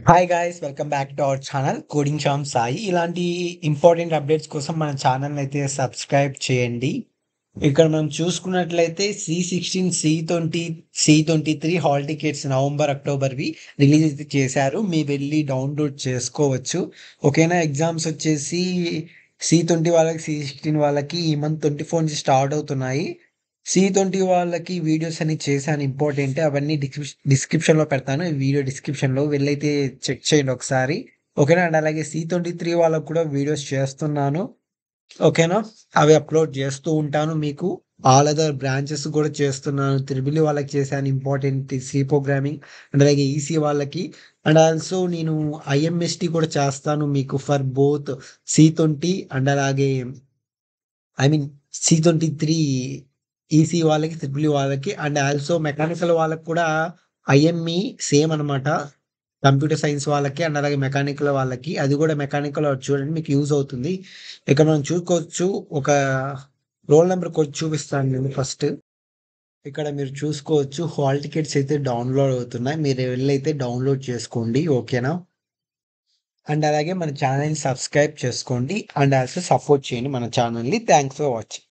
Hi guys welcome back to our channel coding Sam Sai. ఇలాంటి important updates కోసం మన channel అయితే సబ్స్క్రైబ్ చేయండి. ఇక్కడ మనం చూసుకున్నట్లయితే C16, C23 hall tickets November, అక్టోబర్వి రిలీజ్ అయితే చేశారు. మీరు వెళ్ళి డౌన్లోడ్ చేసుకోవచ్చు. ఓకేనా. ఎగ్జామ్స్ వచ్చేసి C20 వాళ్ళకి, C16 వాళ్ళకి ఈ మంత్ 24 నుంచి స్టార్ట్ అవుతున్నాయి. C20 వాళ్ళకి వీడియోస్ అన్ని చేశాను ఇంపార్టెంట్. అవన్నీ డిస్క్రిప్షన్‌లో పెడతాను. ఈ వీడియో డిస్క్రిప్షన్‌లో వెళ్ళైతే చెక్ చేయండి ఒకసారి. ఓకేనా. అండ్ అలాగే C23 వాళ్ళకి కూడా వీడియోస్ చేస్తున్నాను. ఓకేనా. అవి అప్‌లోడ్ చేస్తూ ఉంటాను మీకు. ఆల్ అదర్ బ్రాంచెస్ కూడా చేస్తున్నాను. త్రిబుల్ ఈ వాళ్ళకి చేశాను ఇంపార్టెంట్ సి ప్రోగ్రామింగ్. అండ్ అలాగే ఈసీ వాళ్ళకి. అండ్ ఆల్సో నేను ఐఎంఎస్‌టి కూడా చేస్తాను మీకు ఫర్ బోత్ C20 అండ్ అలాగే ఐ మీన్ C23 ఈసీ వాళ్ళకి, త్రిబుల్ ఈ వాళ్ళకి. అండ్ ఆల్సో మెకానికల్ వాళ్ళకి కూడా ఐఎంఈ సేమ్ అనమాట. కంప్యూటర్ సైన్స్ వాళ్ళకి అండ్ అలాగే మెకానికల్ వాళ్ళకి. అది కూడా మెకానికల్ చూడండి మీకు యూజ్ అవుతుంది. ఇక్కడ మనం చూసుకోవచ్చు ఒక రోల్ నంబర్ కొట్టి చూపిస్తాను నేను ఫస్ట్. ఇక్కడ మీరు చూసుకోవచ్చు హాల్ టికెట్స్ అయితే డౌన్లోడ్ అవుతున్నాయి. మీరు వెళ్ళైతే డౌన్లోడ్ చేసుకోండి. ఓకేనా. అండ్ అలాగే మన ఛానల్‌ని సబ్స్క్రైబ్ చేసుకోండి. అండ్ ఆల్సో సపోర్ట్ చేయండి మన ఛానల్‌ని. Thanks for watching.